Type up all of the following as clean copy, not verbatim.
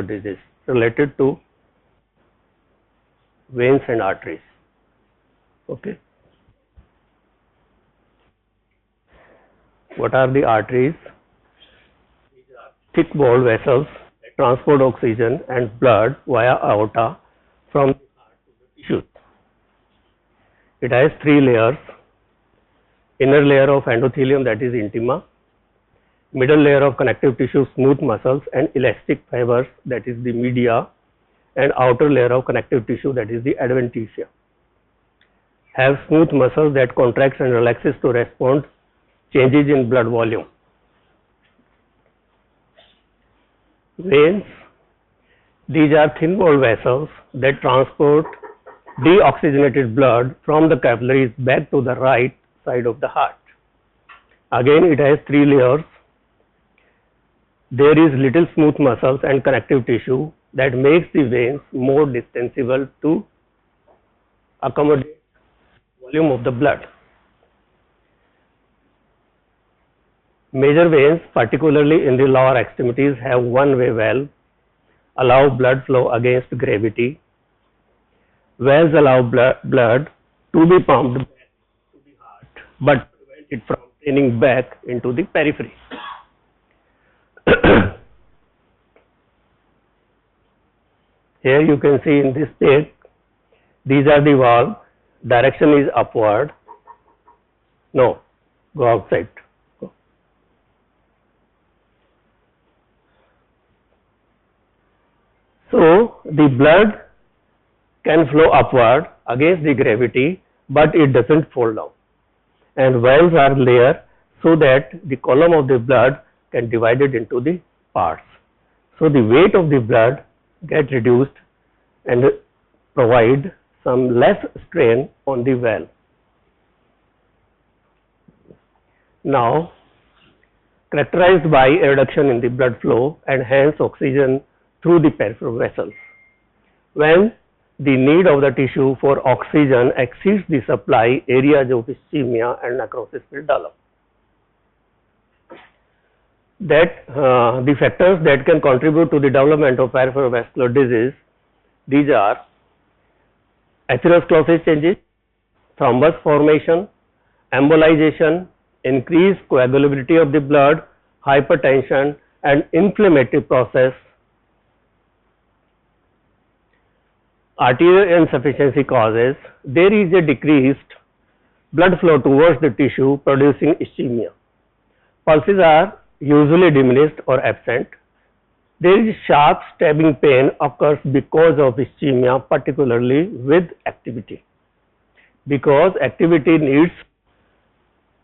disease related to veins and arteries. Okay. What are the arteries? Thick walled vessels that transport oxygen and blood via aorta from the heart to the tissues. It has three layers: inner layer of endothelium, that is intima, middle layer of connective tissue, smooth muscles and elastic fibers, that is the media, and outer layer of connective tissue, that is the adventitia. Have smooth muscles that contracts and relaxes to respond changes in blood volume. Veins, these are thin walled vessels that transport deoxygenated blood from the capillaries back to the right side of the heart. Again, it has three layers. There is little smooth muscles and connective tissue that makes the veins more distensible to accommodate volume of the blood. Major veins, particularly in the lower extremities, have one-way valve, allow blood flow against gravity. Valves allow blood to be pumped back to the heart, but prevent it from draining back into the periphery. Here you can see in this state, these are the valves, direction is upward. No, go outside. So, the blood can flow upward against the gravity, but it does not fall down. And valves are there so that the column of the blood can divide it into the parts. So, the weight of the blood gets reduced and provide some less strain on the valve. Now, characterized by a reduction in the blood flow and hence oxygen through the peripheral vessels. When the need of the tissue for oxygen exceeds the supply, areas of ischemia and necrosis will develop. The factors that can contribute to the development of peripheral vascular disease, these are atherosclerosis changes, thrombus formation, embolization, increased coagulability of the blood, hypertension and inflammatory process. Arterial insufficiency causes there is a decreased blood flow towards the tissue, producing ischemia. Pulses are usually diminished or absent. There is sharp stabbing pain occurs because of ischemia, particularly with activity, because activity needs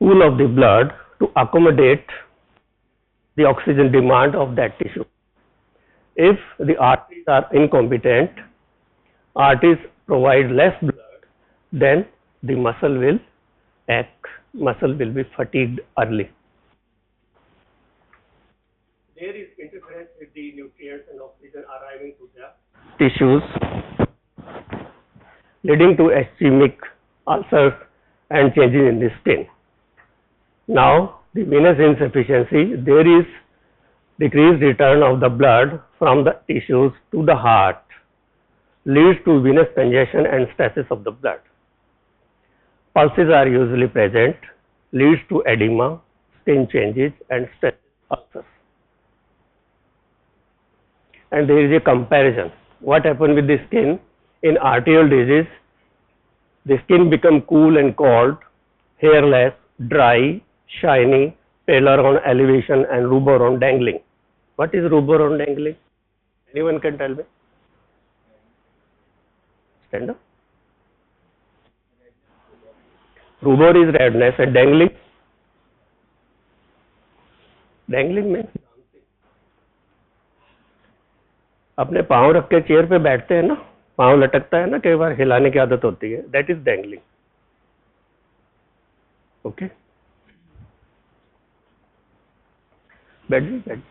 pool of the blood to accommodate the oxygen demand of that tissue. If the arteries are incompetent, arteries provide less blood, then the muscle will ache, muscle will be fatigued early. There is interference with the nutrients and oxygen arriving to the tissues, leading to ischemic ulcers and changes in the skin. Now, the venous insufficiency, there is decreased return of the blood from the tissues to the heart, leads to venous congestion and stasis of the blood. Pulses are usually present, leads to edema, skin changes and stasis ulcers. And there is a comparison. What happens with the skin? In arterial disease, the skin becomes cool and cold, hairless, dry, shiny, paler on elevation and rubor on dangling. What is rubor on dangling? Anyone can tell me? Stand up. Rubor is redness and dangling? Dangling means अपने पाँव रख के chair पे बैठते हैं ना, पाँव लटकता है ना, कई बार हिलाने की आदत होती है, that is dangling. Okay. Bed.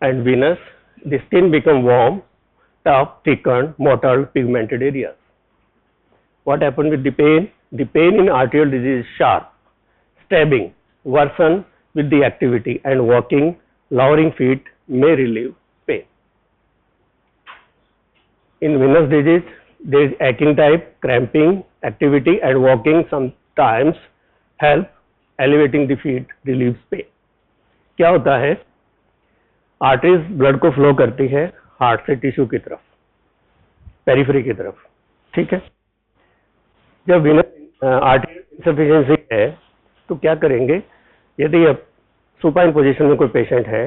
And venous, the skin become warm, tough, thickened, mottled, pigmented areas. What happened with the pain? The pain in arterial disease is sharp, stabbing, worsen with the activity, and walking, lowering feet may relieve pain. In venous disease, there is aching type, cramping, activity and walking sometimes help elevating the feet, relieves pain. क्या होता है, arteries blood को flow करती है heart से tissue की तरफ, periphery की तरफ, ठीक है। जब वेनस आर्टरी इंसफिशिएंसी है तो क्या करेंगे, यदि अब सुपाइन पोजीशन में कोई पेशेंट है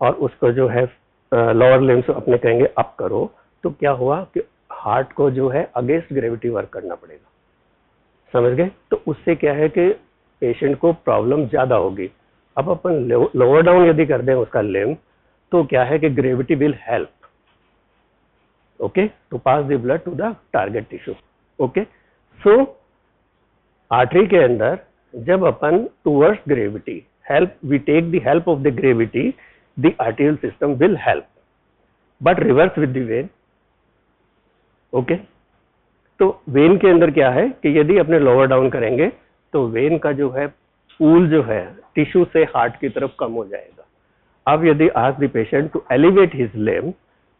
और उसको जो है लोअर लिम्स अपने कहेंगे अप करो, तो क्या हुआ कि हार्ट को जो है अगेंस्ट ग्रेविटी वर्क करना पड़ेगा, समझ गए। तो उससे क्या है कि पेशेंट को प्रॉब्लम ज्यादा होगी। अब अपन लोअर डाउन यदि कर दें उसका लिम्ब, तो क्या है कि gravity will help, okay, to pass the blood to the target tissue, okay. So artery के अंदर जब अपन towards gravity help, we take the help of the gravity, the arterial system will help, but reverse with the vein, okay. तो vein के अंदर क्या है कि यदि अपने लोअर डाउन करेंगे तो वेन का जो है पूल जो है टिश्यू से हार्ट की तरफ कम हो जाएगा। अब यदि ask the patient to elevate his limb,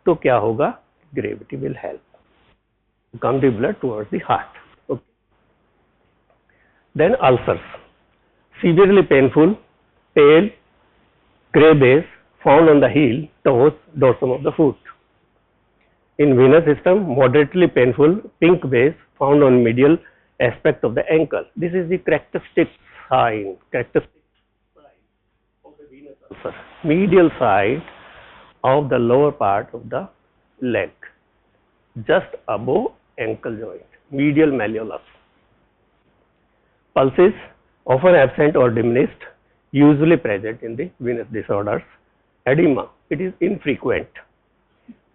तो क्या होगा, gravity will help come the blood towards the heart, okay. Then ulcers, severely painful, pale, grey base found on the heel, toes, dorsum of the foot. In venous system, moderately painful, pink base found on medial aspect of the ankle. This is the characteristic sign of the venous ulcer. Medial side of the lower part of the leg, just above ankle joint, medial malleolus. Pulses often absent or diminished, usually present in the venous disorders. Edema, it is infrequent,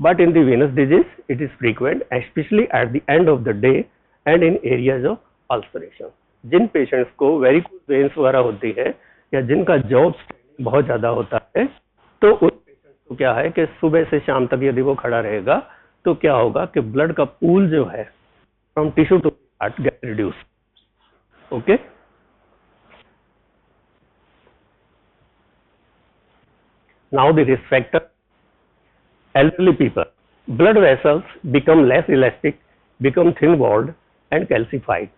but in the venous disease it is frequent, especially at the end of the day and in areas of ulceration. जिन patients को varicose veins वगैरह होती है या जिनका job बहुत ज्यादा होता है, तो उन पेशेंट्स को क्या है कि सुबह से शाम तक यदि वो खड़ा रहेगा तो क्या होगा कि ब्लड का पूल जो है from tissue to heart get reduce, okay. Now the risk factor, elderly people, blood vessels become less elastic, become thin walled and calcified.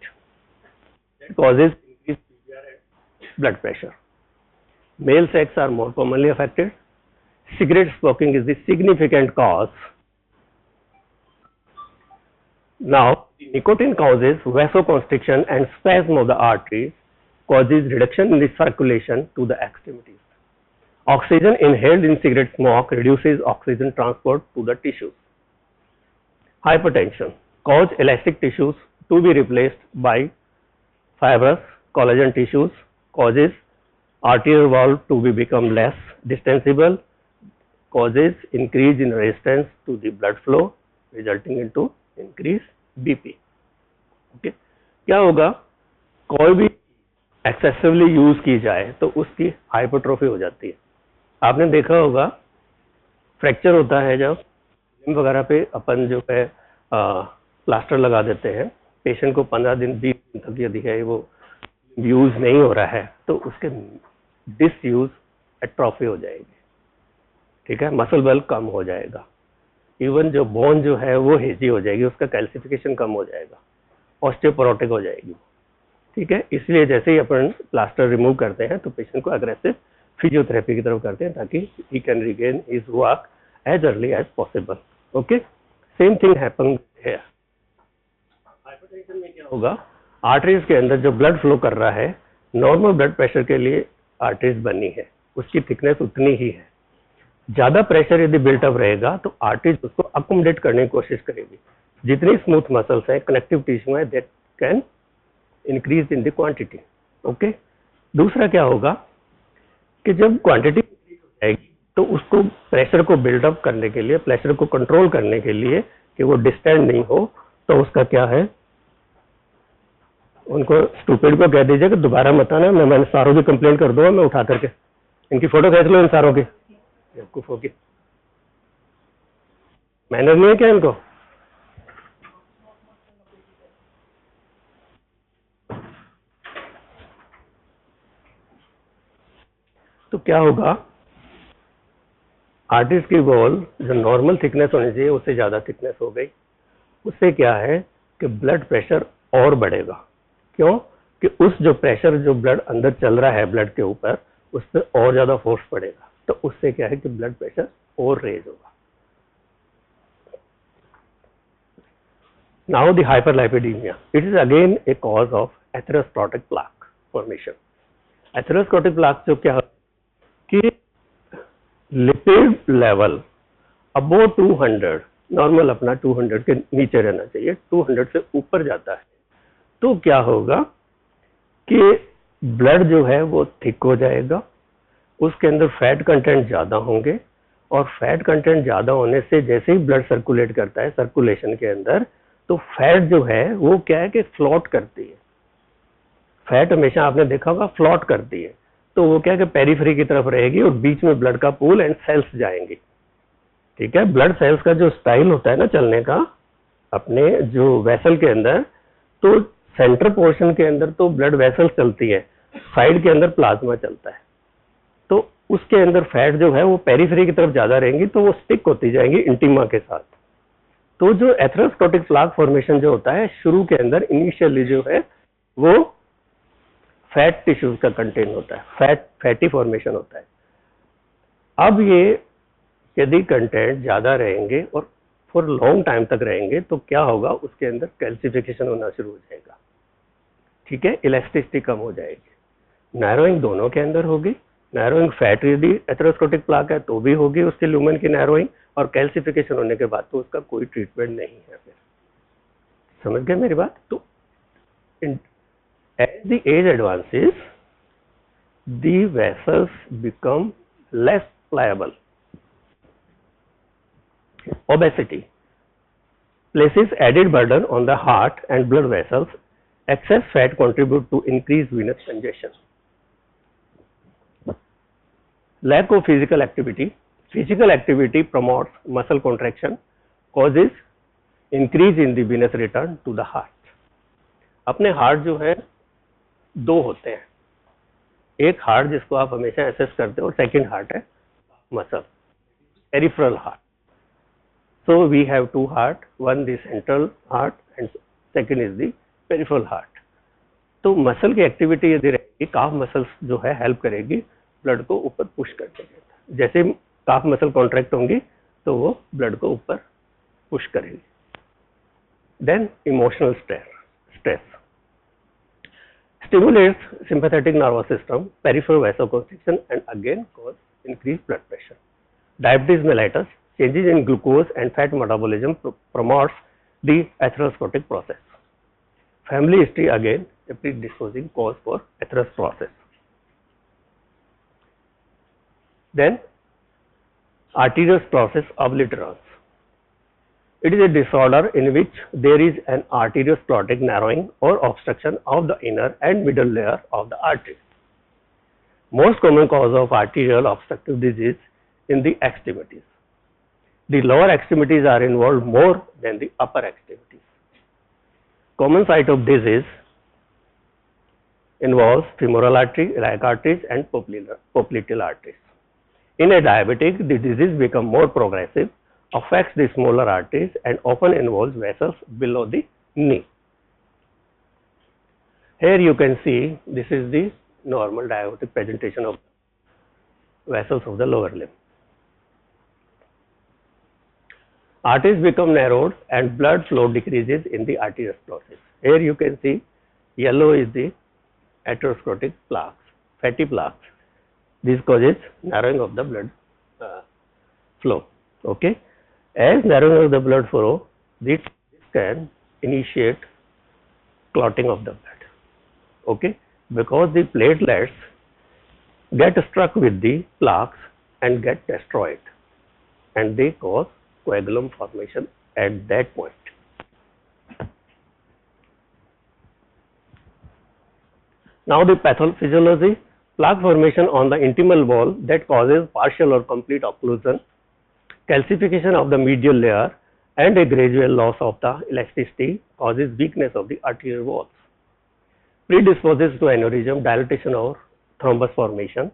That causes increased PVR and blood pressure. Male sex are more commonly affected. Cigarette smoking is the significant cause. Now, nicotine causes vasoconstriction and spasm of the arteries, causes reduction in the circulation to the extremities. Oxygen inhaled in cigarette smoke reduces oxygen transport to the tissues. Hypertension causes elastic tissues to be replaced by fibrous collagen tissues, causes arterial valve to become less distensible, causes increase in resistance to the blood flow, resulting into increased BP. Okay, क्या होगा, कोई भी excessively use की जाए तो उसकी hypertrophy हो जाती है। आपने देखा होगा फ्रैक्चर होता है जब लिम्ब वगैरह पे अपन जो है प्लास्टर लगा देते हैं, पेशेंट को 15 दिन 20 दिन तक यदि है वो यूज नहीं हो रहा है तो उसके डिसयूज एट्रोफी हो जाएगी, ठीक है, मसल बल कम हो जाएगा, इवन जो बोन जो है वो हेजी हो जाएगी, उसका कैल्सिफिकेशन कम हो जाएगा, ऑस्टियोपोरोटिक हो जाएगी, ठीक है। इसलिए जैसे ही अपन प्लास्टर रिमूव करते हैं तो पेशेंट को अग्रेसिव फिजियोथेरेपी की तरफ करते हैं ताकि he can regain his work as early as possible, okay. Same thing happen here. Hypertension में क्या होगा, आर्टरीज के अंदर जो ब्लड फ्लो कर रहा है, नॉर्मल ब्लड प्रेशर के लिए आर्टरीज बनी है, उसकी थिकनेस उतनी ही है। ज्यादा प्रेशर यदि बिल्टअप रहेगा तो आर्टरीज उसको अकोमोडेट करने की कोशिश करेगी। जितनी स्मूथ मसल्स है, कनेक्टिव टिश्यू है, that can increase in the quantity, okay. दूसरा क्या होगा कि जब क्वांटिटी इंक्रीज हो जाएगी तो उसको प्रेशर को बिल्डअप करने के लिए, प्रेशर को कंट्रोल करने के लिए कि वो डिस्टेंड नहीं हो, तो उसका क्या है, उनको स्टूपिड को कह दीजिए कि दोबारा मत आना, मैंने सारों की कंप्लेंट कर दूंगा, मैं उठा करके इनकी फोटो खींच लो, इन सारों की बेवकूफों की। मैनर नहीं है क्या इनको? तो क्या होगा, आर्टरीज की वॉल जो नॉर्मल थिकनेस होनी चाहिए उससे ज्यादा थिकनेस हो गई, उससे क्या है कि ब्लड प्रेशर और बढ़ेगा। क्यों? कि उस जो प्रेशर जो ब्लड अंदर चल रहा है ब्लड के ऊपर, उस पर और ज्यादा फोर्स पड़ेगा, तो उससे क्या है कि ब्लड प्रेशर और रेज होगा। Now the hyperlipidemia, it is again a cause of atherosclerotic plaque formation. Atherosclerotic plaque जो क्या कि लिपिड लेवल अबो 200, नॉर्मल अपना 200 के नीचे रहना चाहिए, 200 से ऊपर जाता है तो क्या होगा कि ब्लड जो है वो थिक हो जाएगा, उसके अंदर फैट कंटेंट ज्यादा होंगे, और फैट कंटेंट ज्यादा होने से जैसे ही ब्लड सर्कुलेट करता है सर्कुलेशन के अंदर, तो फैट जो है वो क्या है कि फ्लोट करती है। फैट हमेशा आपने देखा होगा फ्लोट करती है, तो वो क्या है कि पेरिफेरी की तरफ रहेगी और बीच में ब्लड का पूल एंड सेल्स जाएंगे। ठीक है, ब्लड सेल्स का जो स्टाइल होता है ना चलने का अपने जो वेसल के अंदर, तो सेंटर पोर्शन के अंदर तो ब्लड वेसल चलती है, साइड के अंदर प्लाज्मा चलता है, तो उसके अंदर फैट जो है वो पेरिफेरी की तरफ ज्यादा रहेंगी, तो वो स्टिक होती जाएंगी इंटीमा के साथ। तो जो एथेरोस्क्लेरोटिक प्लाक फॉर्मेशन जो होता है शुरू के अंदर इनिशियली जो है वो फैट टिश्यूज का कंटेन होता है, फैटी फॉर्मेशन होता है। अब ये यदि कंटेंट ज्यादा रहेंगे और फॉर लॉन्ग टाइम तक रहेंगे तो क्या होगा, उसके अंदर कैल्सिफिकेशन होना शुरू हो जाएगा। ठीक है, इलास्टिसिटी कम हो जाएगी, नैरोइंग दोनों के अंदर होगी। नैरोइंग फैट यदि एथेरोस्क्लेरोटिक प्लाक है तो भी होगी उसके ल्यूमेन की नैरोइंग, और कैल्सिफिकेशन होने के बाद तो उसका कोई ट्रीटमेंट नहीं है। फिर समझ गए मेरी बात? तो as the age advances, the vessels become less pliable. Obesity places added burden on the heart and blood vessels. Excess fat contribute to increased venous congestion. Lack of physical activity. Physical activity promotes muscle contraction, causes increase in the venous return to the heart. अपने heart जो है दो होते हैं, एक heart जिसको आप हमेशा एसेस करते हो, और सेकंड हार्ट है muscle, peripheral heart. So we have two heart, one the central heart and second is the peripheral heart. तो मसल की एक्टिविटी यदि रहेगी, काफ मसल्स जो है हेल्प करेगी ब्लड को ऊपर पुश करने में। जैसे काफ मसल कॉन्ट्रैक्ट होंगी तो वो ब्लड को ऊपर पुश करेगी। Then emotional stress stimulates sympathetic nervous system, peripheral vasoconstriction, and again cause increased blood pressure. Diabetes mellitus, changes in glucose and fat metabolism promotes the atherosclerotic process. Family history again a predisposing cause for atherosclerosis. Then arteriosclerosis obliterans. It is a disorder in which there is an arteriosclerotic narrowing or obstruction of the inner and middle layer of the artery. Most common cause of arterial obstructive disease in the extremities. The lower extremities are involved more than the upper extremities. Common site of disease involves femoral artery, iliac arteries, and popliteal arteries. In a diabetic, the disease becomes more progressive, affects the smaller arteries, and often involves vessels below the knee. Here you can see this is the normal diabetic presentation of vessels of the lower limb. Arteries become narrowed and blood flow decreases in the arteriosclerosis. Here you can see yellow is the atherosclerotic plaques, fatty plaques. This causes narrowing of the blood flow. Okay. As narrowing of the blood flow, this can initiate clotting of the blood. Okay, because the platelets get struck with the plaques and get destroyed, and they cause coagulum formation at that point. Now the pathophysiology: plaque formation on the intimal wall that causes partial or complete occlusion, calcification of the medial layer, and a gradual loss of the elasticity causes weakness of the arterial walls. Predisposes to aneurysm, dilatation or thrombus formation.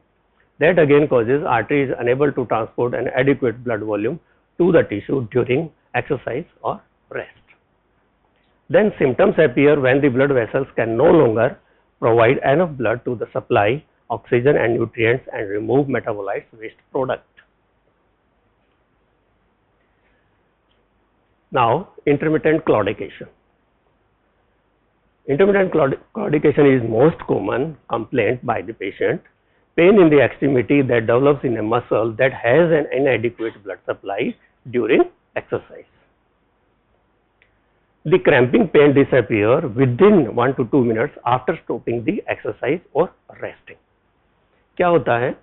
That again causes artery is unable to transport an adequate blood volume to the tissue during exercise or rest. Then symptoms appear when the blood vessels can no longer provide enough blood to the supply oxygen and nutrients and remove metabolites waste product. Now, intermittent claudication. Intermittent claudication is most common complaint by the patient. Pain in the extremity that develops in a muscle that has an inadequate blood supply during exercise. The cramping pain disappear within 1 to 2 minutes after stopping the exercise or resting. क्या होता है?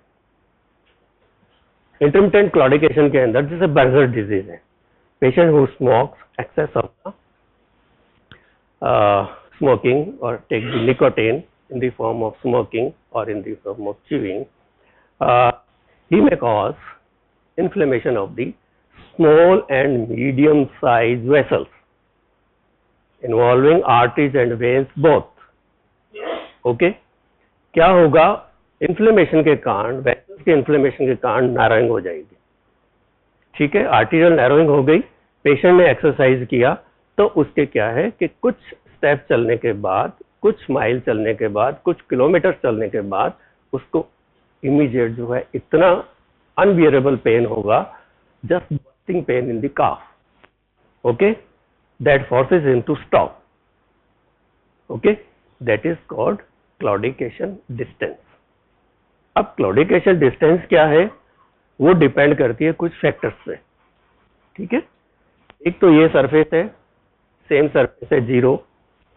Intermittent claudication के अंदर जैसे burger disease है, patient who smokes excess of smoking or take the nicotine in the form of smoking or in the form of chewing, he may cause inflammation of the small and medium sized vessels involving arteries and veins both. Okay? क्या होगा? Inflammation के कारण, vessels के inflammation के कारण narrowing हो जाएगी. ठीक है, आर्टीरियल नैरोइंग हो गई. पेशेंट ने एक्सरसाइज किया तो उसके क्या है कि कुछ स्टेप चलने के बाद, कुछ माइल चलने के बाद, कुछ किलोमीटर चलने के बाद उसको इमीडिएट जो है इतना अनबियरेबल पेन होगा, just bursting pain in the calf. Okay, that forces him to stop. Okay, that is called claudication distance. अब क्लॉडिकेशन डिस्टेंस क्या है? वो डिपेंड करती है कुछ फैक्टर्स से. ठीक है, एक तो ये सरफेस है, सेम सरफेस है, जीरो,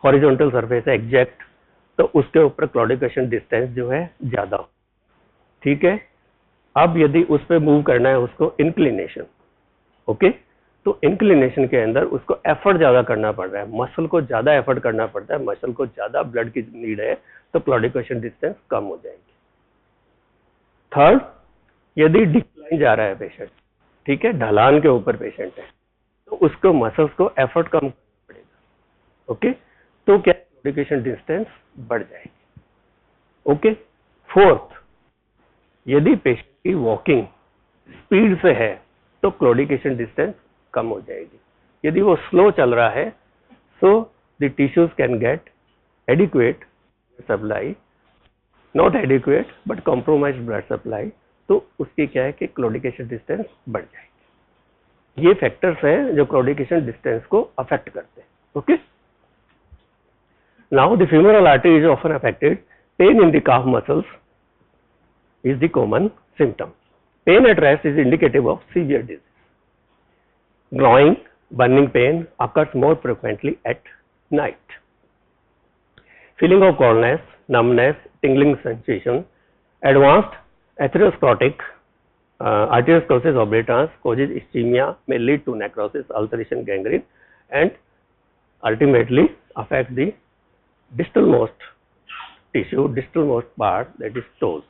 हॉरिजॉन्टल सरफेस है एग्जैक्ट, तो उसके ऊपर क्लॉडिकेशन डिस्टेंस जो है ज्यादा. ठीक है, अब यदि उस पर मूव करना है उसको इंक्लिनेशन. ओके, तो इंक्लिनेशन के अंदर उसको एफर्ट ज्यादा करना पड़ रहा है, मसल को ज्यादा एफर्ट करना पड़ता है, मसल को ज्यादा ब्लड की नीड है, तो क्लॉडिकेशन डिस्टेंस कम हो जाएगी. थर्ड, यदि डिक्लाइन जा रहा है पेशेंट, ठीक है, ढलान के ऊपर पेशेंट है, तो उसको मसल्स को एफर्ट कम करना पड़ेगा. ओके, तो क्या क्लॉडिकेशन डिस्टेंस बढ़ जाएगी. ओके, फोर्थ, यदि पेशेंट की वॉकिंग स्पीड से है तो क्लॉडिकेशन डिस्टेंस कम हो जाएगी. यदि वो स्लो चल रहा है, so the tissues can get adequate supply, not adequate but compromised blood supply, तो उसकी क्या है कि क्लॉडिकेशन डिस्टेंस बढ़ जाएगी. ये फैक्टर्स हैं जो क्लॉडिकेशन डिस्टेंस को अफेक्ट करते हैं. Okay, now the femoral artery is often affected. Pain in the calf muscles is the common symptom. Pain at rest is indicative of severe disease. Gnawing, burning pain occurs more frequently at night. Feeling of coldness, numbness, tingling sensation. Advanced atherosclerotic arteriosclerosis obliterans causes ischemia, may lead to necrosis, ulceration, gangrene, and ultimately affect the distalmost tissue, distalmost part, that is toes.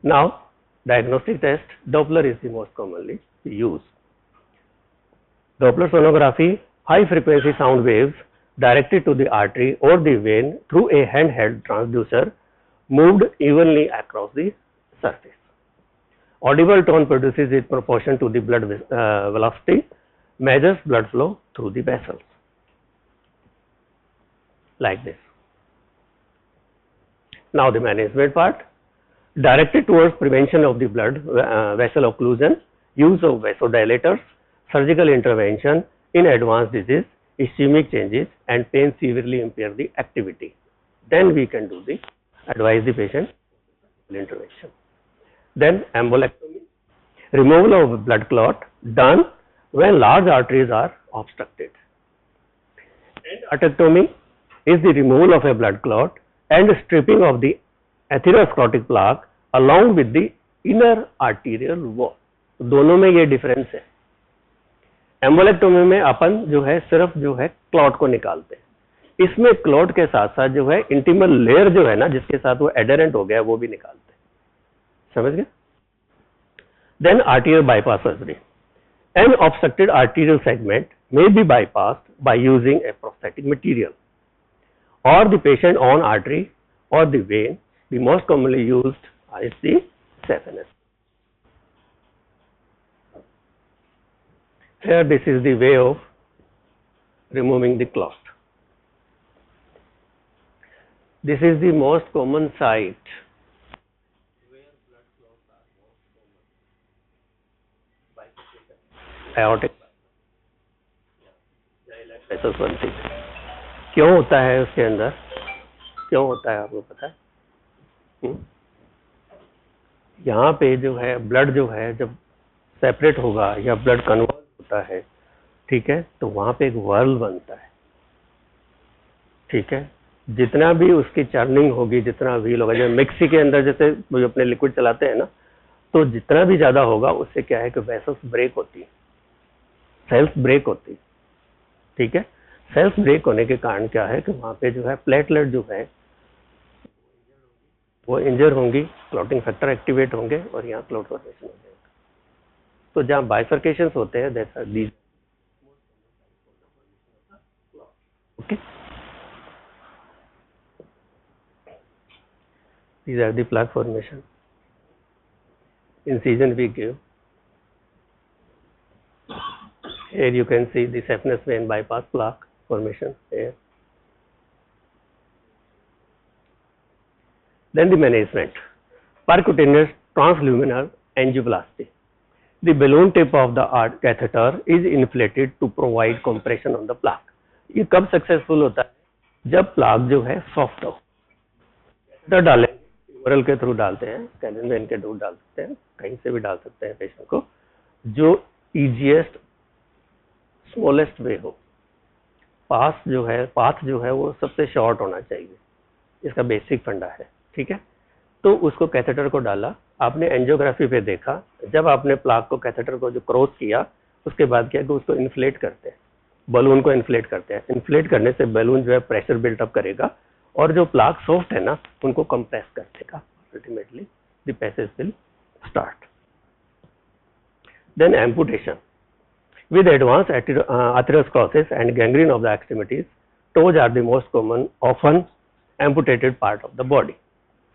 Now, diagnostic test, Doppler is the most commonly used. Doppler sonography, high frequency sound waves directed to the artery or the vein through a handheld transducer moved evenly across the surface. Audible tone produces in proportion to the blood velocity, measures blood flow through the vessels. Like this. Now the management part, directed towards prevention of the blood vessel occlusion, use of vasodilators, surgical intervention in advanced disease, ischemic changes, and pain severely impair the activity. Then we can do the advise the patient intervention. Then embolectomy, removal of blood clot done when large arteries are obstructed. Endarterectomy is the removal of a blood clot and stripping of the atherosclerotic plaque along with the inner arterial wall. दोनों में ये difference है. एम्बोलेक्टोमी में अपन जो है सिर्फ जो है क्लॉट को निकालते हैं, इसमें क्लॉट के साथ साथ जो है इंटीमल लेयर जो है ना जिसके साथ वो एडहेरेंट हो गया वो भी निकालते हैं. समझ गए? Then arterial bypass surgery. An obstructed arterial segment may be bypassed by using a prosthetic material or the patient own artery or the vein. The most commonly used is the saphenous. Here this is the way of removing the clot. This is the most common site where blood clots are most common. Bifurcation, aortic vessels बनती है. क्यों होता है उसके अंदर? क्यों होता है आपको पता है? यहाँ पे जो है ब्लड जो है जब सेपरेट होगा या ब्लड कन्वर्ट होता है, ठीक है, तो वहां पे एक वर्ल बनता है. ठीक है, जितना भी उसकी चर्निंग होगी, जितना व्हील होगा, जैसे मिक्सी के अंदर जैसे वो अपने लिक्विड चलाते हैं ना, तो जितना भी ज्यादा होगा उससे क्या है कि वेसल्स ब्रेक होती है, सेल्स ब्रेक होती है. ठीक है, सेल्स ब्रेक होने के कारण क्या है कि वहां पे जो है प्लेटलेट जो है वो इंजर होंगी, क्लॉटिंग फैक्टर एक्टिवेट होंगे और यहाँ क्लॉट फॉर्मेशन हो जाएगा. तो जहाँ बाइफर्केशंस होते हैं that's are these. Okay, these are the plaque formation. Incision we give. Here you can see the saphenous vein bypass plaque formation here. Then the management. Percutaneous transluminal angioplasty. The balloon tip of the catheter is inflated to provide compression on the plaque. ये कब successful होता है? जब plaque जो है soft हो. Catheter डालें, oral के थ्रू डालते हैं, स्कैलन वेन के थ्रू डाल सकते हैं, कहीं से भी डाल सकते हैं पेशेंट को, जो इजीएस्ट स्मॉलेस्ट वे हो. पाथ जो है वो सबसे शॉर्ट होना चाहिए. इसका बेसिक फंडा है. ठीक है, तो उसको कैथेटर को डाला, आपने एंजियोग्राफी पे देखा, जब आपने प्लाक को कैथेटर को जो क्रॉस किया, उसके बाद क्या कि उसको इन्फ्लेट करते हैं, बलून को इन्फ्लेट करते हैं. इन्फ्लेट करने से बलून जो है प्रेशर बिल्टअप करेगा और जो प्लाक सॉफ्ट है ना उनको कंप्रेस कर देगा. Ultimately the passage will start. Then amputation. With advanced atherosclerosis and gangrene of the extremities, toes are the most common, often amputated part of the body.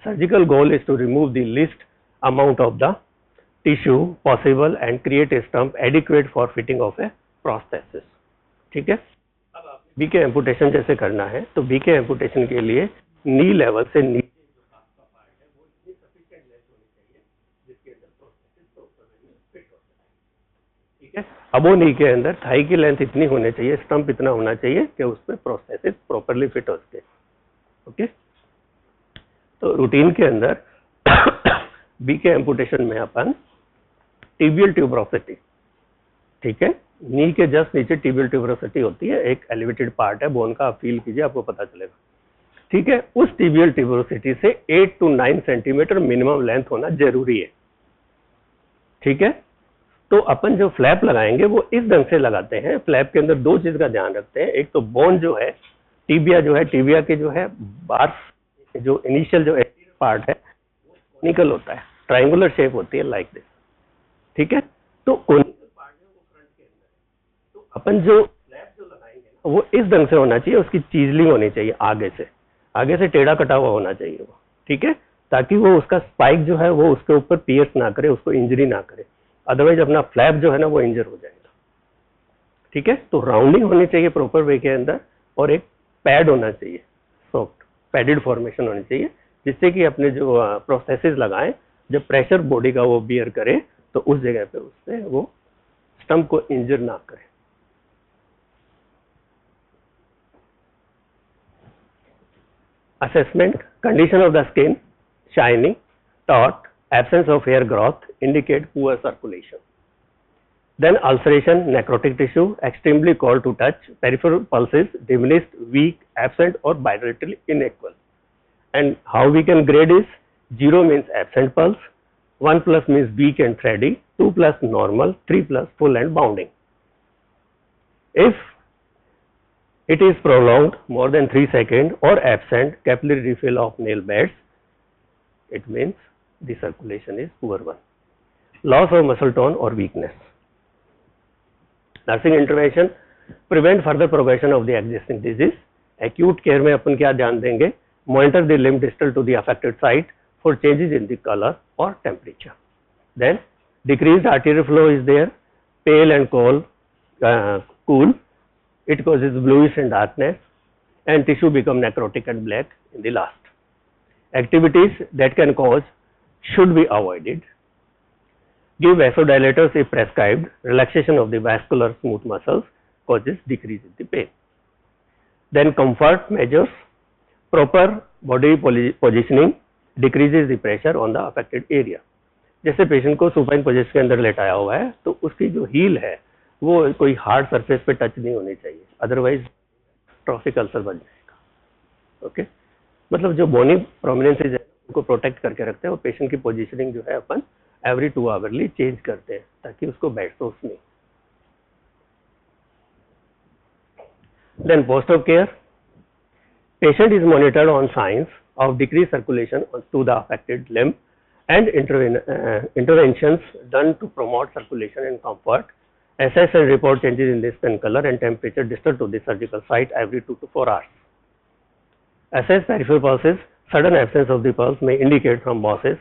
Surgical goal is to remove the least amount of the tissue possible and create a stump adequate for fitting of a prosthesis. ठीक है, अब आपने BK amputation जैसे करना है, तो BK amputation के लिए नी लेवल से नीचे जो आपका पार्ट है वो इतनी सफिशिएंट लेंथ होनी चाहिए जिसके अंदर प्रोस्थेसिस प्रॉपर्ली फिट हो जाए. ठीक है, अब वो नी के अंदर थाई की लेंथ इतनी होनी चाहिए, स्टंप इतना होना चाहिए कि उसमें प्रोस्थेसिस प्रॉपर्ली फिट हो सके. ओके, तो रूटीन के अंदर बीके एम्पुटेशन में अपन टिबियल ट्यूबरोसिटी, ठीक है, नी के जस्ट नीचे टिबियल ट्यूबरोसिटी होती है, एक एलिवेटेड पार्ट है बोन का, आप फील कीजिए आपको पता चलेगा. ठीक है, उस टिबियल ट्यूबरोसिटी से 8 to 9 सेंटीमीटर मिनिमम लेंथ होना जरूरी है. ठीक है, तो अपन जो फ्लैप लगाएंगे वो इस ढंग से लगाते हैं. फ्लैप के अंदर दो चीज का ध्यान रखते हैं. एक तो बोन जो है, टिबिया जो है, टिबिया के जो है बार्स जो इनिशियल जो एंटीरियर पार्ट है वो कोनिकल होता है, ट्रायंगुलर शेप होती है लाइक दिस. ठीक है, तो कोनिकल पार्ट है वो फ्रंट के अंदर है. तो अपन जो फ्लैप जो लगाएंगे ना वो इस ढंग से होना चाहिए, उसकी चीजलिंग होनी चाहिए, आगे से टेढ़ा कटा हुआ होना चाहिए वो. ठीक है, ताकि वो उसका स्पाइक जो है वो उसके ऊपर पियर्स ना करे, उसको इंजरी ना करे, अदरवाइज अपना फ्लैप जो है ना वो इंजर हो जाएगा. ठीक है, तो राउंडिंग होनी चाहिए प्रॉपर वे के अंदर और एक पैड होना चाहिए, सॉफ्ट पैडेड फॉर्मेशन होनी चाहिए, जिससे कि अपने जो प्रोस्थेसिस लगाएं जब प्रेशर बॉडी का वो बियर करे तो उस जगह पे उससे वो स्टंप को इंजर ना करे. Assessment. Condition of the skin, shining, taut, absence of hair growth indicate poor circulation. Then ulceration, necrotic tissue, extremely cold to touch, peripheral pulses diminished, weak, absent or bilaterally unequal. And how we can grade is 0 means absent pulse, 1 plus means weak and thready, 2 plus normal, 3 plus full and bounding. If it is prolonged more than 3 seconds or absent capillary refill of nail beds, it means the circulation is poor one. Loss of muscle tone or weakness. Nursing intervention prevent further progression of the existing disease. Acute care में अपन क्या ध्यान देंगे? Monitor the limb distal to the affected site for changes in the color or temperature. Then decreased arterial flow is there, pale and cool. it causes bluish and darkness, and tissue become necrotic and black in the last. Activities that can cause should be avoided. Give vasodilators if prescribed. Relaxation of the vascular smooth muscles causes decrease in the pain. Then comfort measures. Proper body positioning decreases the pressure on the affected area. जैसे patient को supine position के अंदर लेटाया हुआ है तो उसकी जो heal है वो कोई हार्ड सरफेस पे टच नहीं होनी चाहिए, अदरवाइज ट्रॉफिक अल्सर बन जाएगा. ओके, मतलब जो बोनी प्रोमिनेंसेज है उनको प्रोटेक्ट करके रखते हैं और पेशेंट की पोजीशनिंग जो है अपन एवरी 2 आवरली चेंज करते हैं ताकि उसको बैठो नहीं. Then post of care, patient is monitored on signs of decreased circulation to the affected limb and interventions done to promote circulation and comfort. Assess and report changes in the skin color and temperature distal to the surgical site every 2 to 4 hours. Assess peripheral pulses. Sudden absence of the pulse may indicate thrombosis.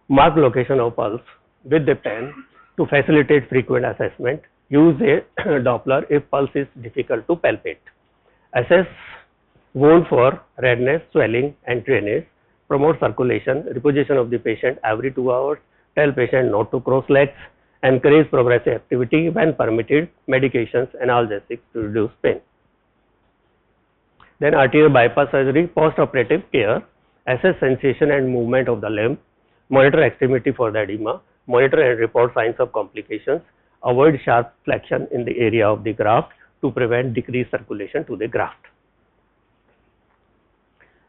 Mark location of pulse with the pen to facilitate frequent assessment. Use a Doppler if pulse is difficult to palpate. Assess wound for redness, swelling and drainage. Promote circulation. Reposition of the patient every 2 hours. Tell patient not to cross legs. Encourage progressive activity when permitted. Medications, analgesics to reduce pain. Then arterial bypass surgery, post-operative care. Assess sensation and movement of the limb. Monitor extremity for the edema. Monitor and report signs of complications. Avoid sharp flexion in the area of the graft to prevent decreased circulation to the graft.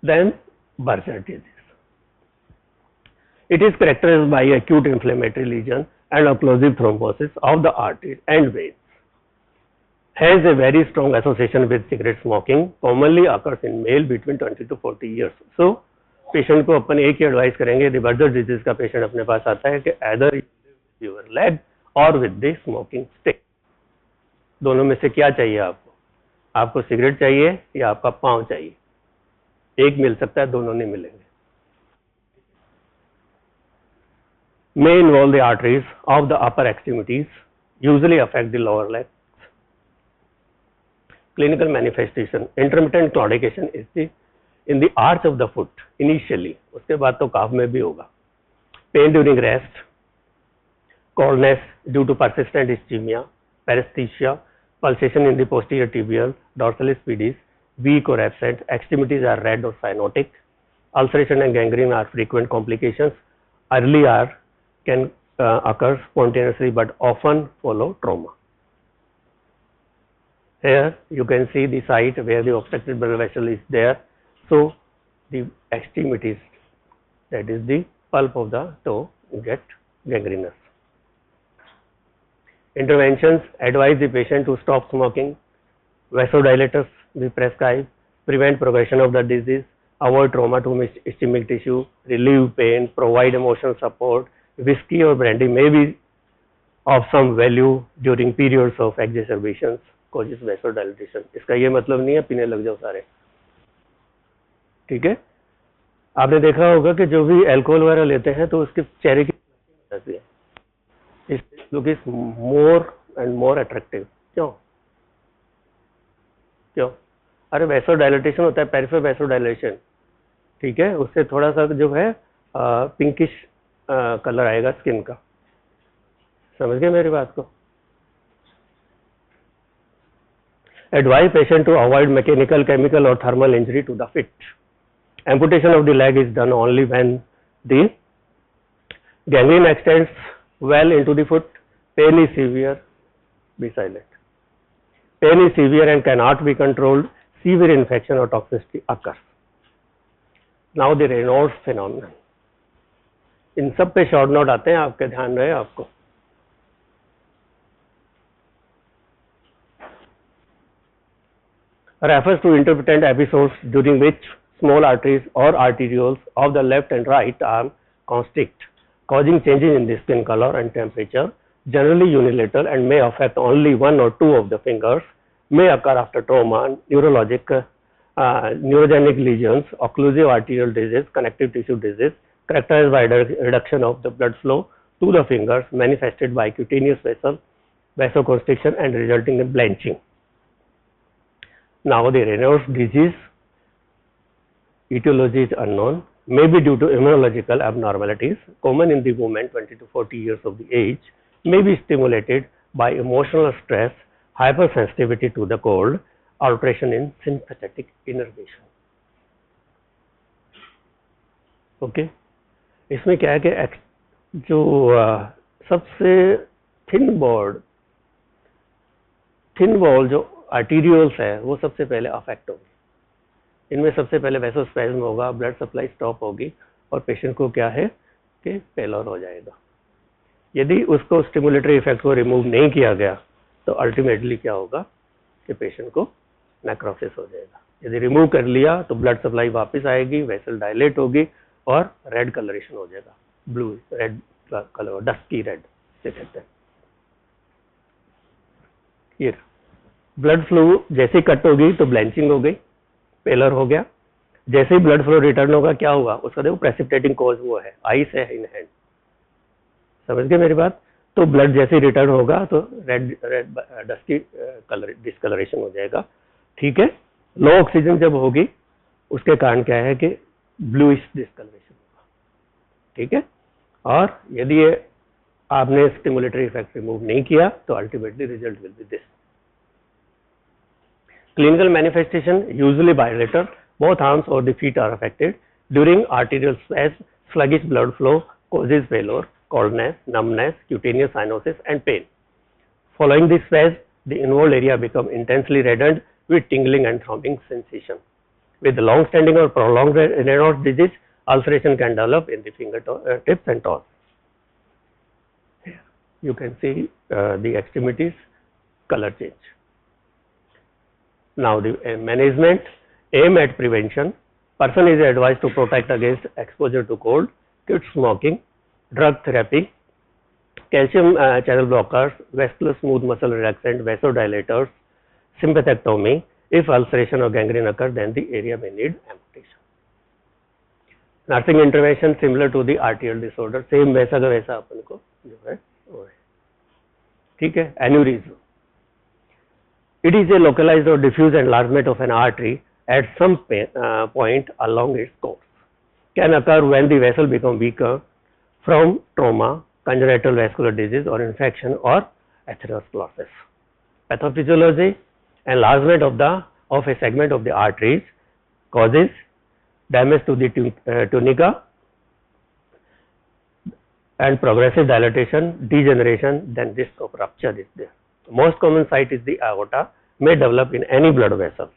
Then Bursard disease. It is characterized by acute inflammatory lesion and occlusive thrombosis of the arteries and veins. Has a very strong association with cigarette smoking. Commonly occurs in male between 20 to 40 years. So, patient को अपन एक ही advice करेंगे, Berger disease का patient अपने पास आता है कि either your leg और with the smoking stick, दोनों में से क्या चाहिए आपको? आपको सिगरेट चाहिए या आपका पाँव चाहिए? एक मिल सकता है, दोनों नहीं मिलेंगे. May involve the arteries of the upper extremities, usually affect the lower legs. Clinical manifestation, intermittent claudication is in the arch of the foot initially, उसके बाद तो calf में भी होगा. Pain during rest, coldness due to persistent ischemia, paresthesia, pulsation in the posterior tibial, dorsalis pedis, weak or absent, extremities are red or cyanotic, ulceration and gangrene are frequent complications. Early are can occur spontaneously but often follow trauma. Here you can see the site where the obstructed blood vessel is there. So the extremities, that is the pulp of the toe, get gangrenous. Interventions: advise the patient to stop smoking, vasodilators be prescribed, prevent progression of the disease, avoid trauma to ischemic tissue, relieve pain, provide emotional support. Whiskey or brandy may be of some value during periods of exacerbations, causes vasodilatation. इसका ये मतलब नहीं है पीने लग जाओ सारे, ठीक है. आपने देखा होगा कि जो भी अल्कोहल वगैरह लेते हैं तो उसके चेहरे की जाती है, इस look is more and more attractive. क्यों? अरे वैसोडाइलेटेशन होता है, पेरिफेरल वैसोडाइलेशन, ठीक है. उससे थोड़ा सा जो है पिंकिश कलर आएगा स्किन का. समझ गए मेरी बात को? Advise patient to avoid mechanical, chemical or thermal injury to the feet. Amputation of the leg is done only when the gangrene extends well into the foot. Pain is severe. Be silent. Pain is severe and cannot be controlled. Severe infection or toxicity occurs. Now the Raynaud's phenomenon. इन सब पे short note आते हैं, आपके ध्यान रहे आपको. Refers to intermittent episodes during which small arteries or arterioles of the left and right arm constrict, causing changes in the skin color and temperature, generally unilateral and may affect only 1 or 2 of the fingers, may occur after trauma, neurogenic lesions, occlusive arterial disease, connective tissue disease, characterized by reduction of the blood flow to the fingers, manifested by cutaneous vasoconstriction and resulting in blanching. Now the Raynaud's disease etiology is unknown, may be due to immunological abnormalities common in the women 20 to 40 years of the age, may be stimulated by emotional stress, hypersensitivity to the cold, alteration in sympathetic innervation. Okay इसमें क्या है कि जो सबसे thin wall जो arterioles है वो सबसे पहले अफेक्ट होगी। इनमें सबसे पहले वैसोस्पैज्म होगा, ब्लड सप्लाई स्टॉप होगी और पेशेंट को क्या है कि पेलर हो जाएगा। यदि उसको स्टिमुलेटरी इफेक्ट को रिमूव नहीं किया गया तो अल्टीमेटली क्या होगा कि पेशेंट को नेक्रोसिस हो जाएगा। यदि रिमूव कर लिया तो ब्लड सप्लाई वापस आएगी, वेसल डायलेट होगी और रेड कलरेशन हो जाएगा, blue red colour, dusky red से कहते हैं। ये ब्लड फ्लो जैसे कट होगी तो ब्लैंचिंग हो गई, पेलर हो गया। जैसे ही ब्लड फ्लो रिटर्न होगा क्या होगा, उसका देखो प्रेसिपिटेटिंग कॉज वो है, आइस है इन हैंड, समझ गए मेरी बात। तो ब्लड जैसे ही रिटर्न होगा तो रेड डस्की कलर डिस्कलरेशन हो जाएगा, ठीक है। लो ऑक्सीजन जब होगी उसके कारण क्या है कि ब्लूइश डिस्कलरेशन होगा, ठीक है। और यदि ये आपने स्टिमुलेटरी इफेक्ट रिमूव नहीं किया तो ultimately result will be this. Clinical manifestation usually bilateral, both arms or the feet are affected. During arterial spasm, sluggish blood flow causes pallor, coldness, numbness, cutaneous cyanosis and pain. Following this spasm, the involved area become intensely reddened with tingling and throbbing sensation. With long-standing or prolonged Raynaud's disease, ulceration can develop in the fingertips and toes. Here you can see the extremities color change. Now the management. Aim at prevention. Person is advised to protect against exposure to cold, quit smoking, drug therapy, calcium channel blockers, vascular smooth muscle relaxant, vasodilators, sympathectomy. If ulceration or gangrene occur, then the area may need amputation. Nursing intervention similar to the arterial disorder, same वैसा का वैसा अपन को जो है वो है, ठीक है। Aneurysm. It is a localized or diffuse enlargement of an artery at some point along its course. Can occur when the vessel become weaker from trauma, congenital vascular disease or infection or atherosclerosis. Pathophysiology. Enlargement of a segment of the arteries causes damage to the tunica and progressive dilatation, degeneration, then risk of rupture is there. The most common site is the aorta, may develop in any blood vessel.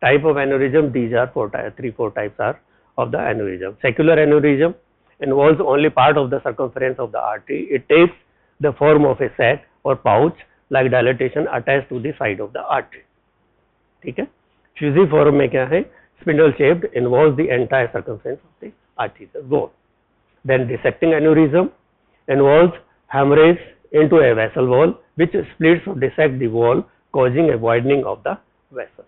Type of aneurysm, these are 3-4 types are of the aneurysm. Secular aneurysm involves only part of the circumference of the artery. It takes the form of a sac or pouch like dilatation attached to the side of the artery, ठीक है। Fusiform में क्या है, spindle shaped, involves the entire circumference of the arterial wall. Then dissecting aneurysm involves hemorrhage into a vessel wall which splits or dissects the wall, causing a widening of the vessel,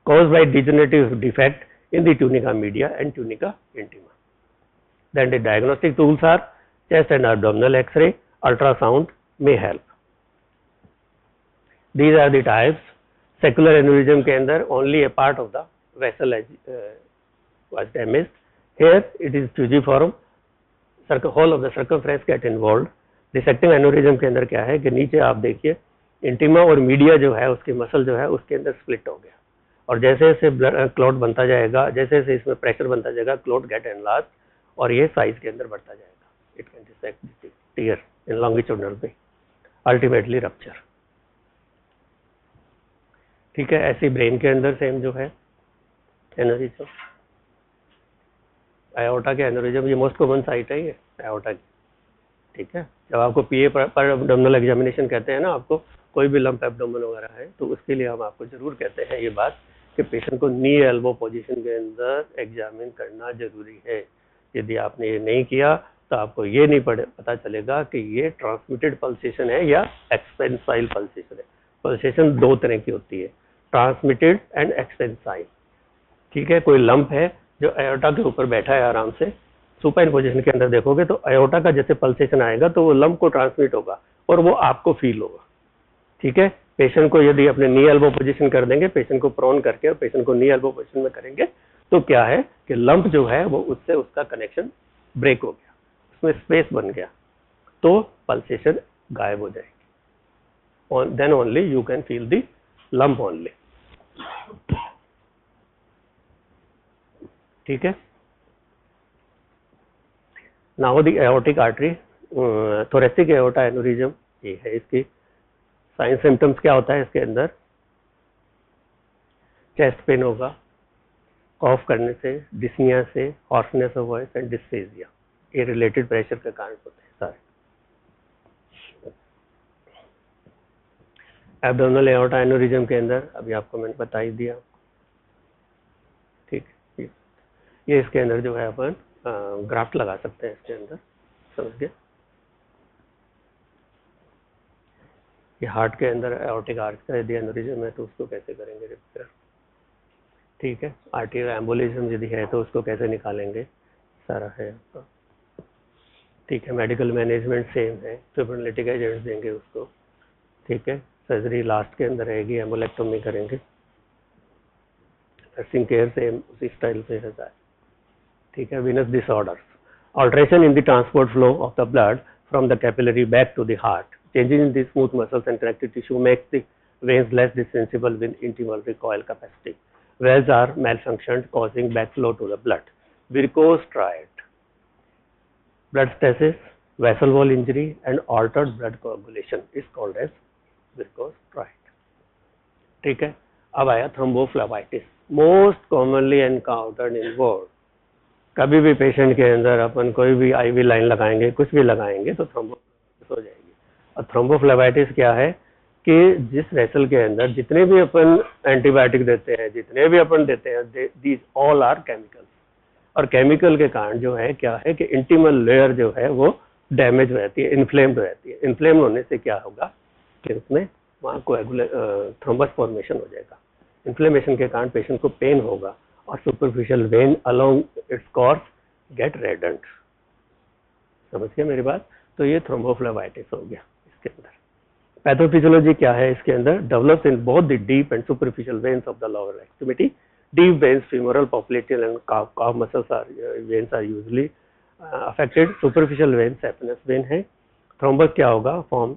caused by degenerative defect in the tunica media and tunica intima. Then the diagnostic tools are chest and abdominal X-ray, ultrasound may help. These are the types. Secular aneurysm के अंदर only a part of the vessel was damaged. Here it is fusiform, whole of the circumference get involved. Dissecting aneurysm के अंदर क्या है कि नीचे आप देखिए इंटीमा और मीडिया जो है उसकी मसल जो है उसके अंदर स्प्लिट हो गया और जैसे जैसे क्लॉट बनता जाएगा, जैसे जैसे इसमें प्रेशर बनता जाएगा, क्लॉट गेट एनलार्ज और ये साइज के अंदर बढ़ता जाएगा। It can dissect tier in longitudinal पे, अल्टीमेटली रप्चर, ठीक है। ऐसे ब्रेन के अंदर सेम जो है एनोरिज्म, आयोटा के एनोरिज्म, ये मोस्ट कॉमन साइट है ये आयोटा की, ठीक है। जब आपको पीए पर एब्डोमिनल एग्जामिनेशन कहते हैं ना, आपको कोई भी लंप एब्डोमेन वगैरह है तो उसके लिए हम आपको जरूर कहते हैं ये बात कि पेशेंट को नी एल्बो पोजीशन के अंदर एग्जामिन करना जरूरी है। यदि आपने ये नहीं किया तो आपको ये नहीं पता चलेगा कि ये ट्रांसमिटेड पल्सेशन है या एक्सपेंसाइल पल्सेशन है। पल्सेशन दो तरह की होती है, ट्रांसमिटेड एंड एक्सपेंसाइल, ठीक है। कोई लंप है जो आयोटा के ऊपर बैठा है आराम से, सुपाइन पोजीशन के अंदर देखोगे तो आयोटा का जैसे पल्सेशन आएगा तो वो लंप को ट्रांसमिट होगा और वो आपको फील होगा, ठीक है। पेशेंट को यदि अपने नी एल्बो पोजीशन कर देंगे, पेशेंट को प्रोन करके और पेशेंट को नी एल्बो पोजीशन में करेंगे, तो क्या है कि लंप जो है वो उससे उसका कनेक्शन ब्रेक हो गया, उसमें स्पेस बन गया, तो पल्सेशन गायब हो जाएगी। Then only you can feel the lump only. ठीक है। Now the aortic artery, thoracic aorta aneurysm, ये है इसकी साइन सिम्टम्स। क्या होता है इसके अंदर? चेस्ट पेन होगा, कॉफ करने से, डिस्निया से, hoarseness of voice and dysphagia, ये रिलेटेड प्रेशर के कारण होते हैं सारे। एब्डोमिनल एओर्टा एन्यूरिज्म के अंदर अभी आपको मैंने बता ही दिया। ठीक है, ये इसके अंदर जो है अपन ग्राफ्ट लगा सकते हैं इसके अंदर, समझ गए? कि हार्ट के अंदर एओर्टिक आर्च का यदि एन्यूरिज्म है तो उसको कैसे करेंगे रिपेयर। ठीक है, आर्टियल एम्बोलिज्म यदि है तो उसको कैसे निकालेंगे, सारा है आपका। ठीक है, मेडिकल मैनेजमेंट सेम है, फिब्रिलेटिक एजेंट्स देंगे उसको। ठीक है, सर्जरी लास्ट के अंदर रहेगी, एम्बोलेक्टोमी करेंगे। नर्सिंग केयर सेम उसी स्टाइल से रहता है। ठीक है, venous disorders, alteration in the transport flow of the blood from the capillary back to the heart, changes in the smooth muscles and connective tissue makes the veins less distensible with intimal recoil capacity. Valves are malfunctioned, causing backflow to the blood. Varicose triad, blood stasis, vessel wall injury and altered blood coagulation is called as varicose triad. ठीक है, अब आया thrombophlebitis, most commonly encountered in world. कभी भी patient के अंदर अपन कोई भी आईवी लाइन लगाएंगे, कुछ भी लगाएंगे तो थ्रोम्बोफ्लेबाइटिस हो जाएगी। और थ्रोम्बोफ्लेबाइटिस क्या है कि जिस वेसल के अंदर जितने भी अपन एंटीबायोटिक देते हैं, जितने भी अपन देते हैं, दीज ऑल आर केमिकल्स। और केमिकल के कारण जो है क्या है कि इंटीमल लेयर जो है वो डैमेज रहती है, इन्फ्लेम्ड रहती है। इन्फ्लेम होने से क्या होगा कि उसमें वहाँ थ्रोम्बस फॉर्मेशन हो जाएगा। इन्फ्लेमेशन के कारण पेशेंट को पेन होगा और superficial vein along its course get reddened. समझ गए मेरी बात? तो ये थ्रोम्बोफ्लेबाइटिस हो गया। इसके अंदर पैथोफिजियोलॉजी क्या है? इसके अंदर develops in both the deep and superficial veins of the lower extremity. Deep veins, femoral, popliteal and calf muscles are veins are usually affected. Superficial vein saphenous vein है। थ्रोम्बस क्या होगा? Form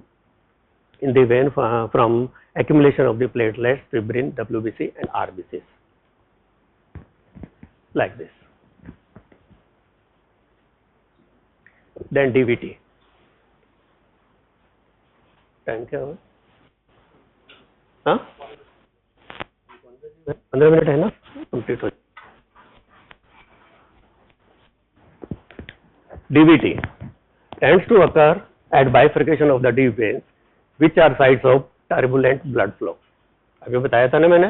in the when from accumulation of the platelets, fibrin, WBC and RBCs like this. Then DVT. Time क्या होगा? हाँ, 15 minute है ना, complete हो। DVT tends to occur at bifurcation of the deep veins, which are sites of turbulent blood flow. अभी बताया था ना मैंने,